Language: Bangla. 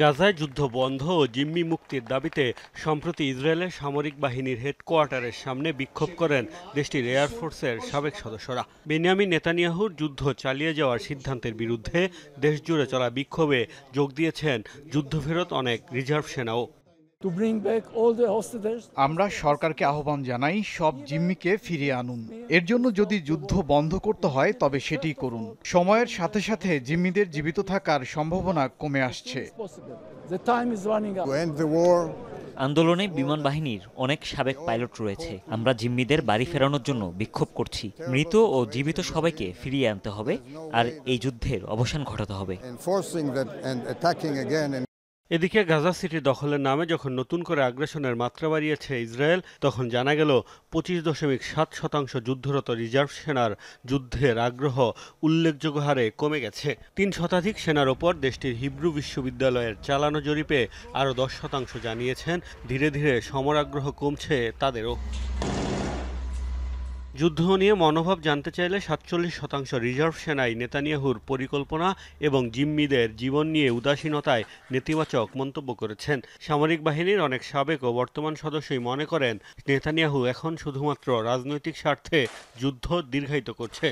গাজায় যুদ্ধ বন্ধ ও জিম্মি মুক্তির দাবিতে সম্প্রতি ইসরায়েলের সামরিক বাহিনীর হেডকোয়ার্টারের সামনে বিক্ষোভ করেন দেশটির এয়ারফোর্সের সাবেক সদস্যরা। বেনিয়ামিন নেতানিয়াহুর যুদ্ধ চালিয়ে যাওয়ার সিদ্ধান্তের বিরুদ্ধে দেশজুড়ে চলা বিক্ষোভে যোগ দিয়েছেন যুদ্ধফেরত অনেক রিজার্ভ সেনাও। আমরা সরকারকে আহ্বান জানাই, সব জিম্মিকে ফিরিয়ে আনুন। এর জন্য যদি যুদ্ধ বন্ধ করতে হয় তবে সেটিই করুন। সময়ের সাথে সাথে জিম্মিদের জীবিত থাকার সম্ভাবনা কমে আসছে। আন্দোলনে বিমান বাহিনীর অনেক সাবেক পাইলট রয়েছে। আমরা জিম্মিদের বাড়ি ফেরানোর জন্য বিক্ষোভ করছি। মৃত ও জীবিত সবাইকে ফিরিয়ে আনতে হবে আর এই যুদ্ধের অবসান ঘটাতে হবে। এদিকে গাজা সিটি দখলের নামে যখন নতুন করে আগ্রাসনের মাত্রা বাড়িয়েছে ইসরায়েল, তখন জানা গেল 25.7% যুদ্ধরত রিজার্ভ সেনার যুদ্ধের আগ্রহ উল্লেখযোগ্য হারে কমে গেছে। 3 শতাধিক সেনার ওপর দেশটির হিব্রু বিশ্ববিদ্যালয়ের চালানো জরিপে আরও 10% জানিয়েছেন ধীরে ধীরে সমরাগ্রহ কমছে তাদেরও। যুদ্ধ নিয়ে মনোভাব জানতে চাইলে 47% রিজার্ভ সেনাই নেতানিয়াহুর পরিকল্পনা এবং জিম্মিদের জীবন নিয়ে উদাসীনতায় নেতিবাচক মন্তব্য করেছেন। সামরিক বাহিনীর অনেক সাবেক ও বর্তমান সদস্যই মনে করেন নেতানিয়াহু এখন শুধুমাত্র রাজনৈতিক স্বার্থে যুদ্ধ দীর্ঘায়িত করছে।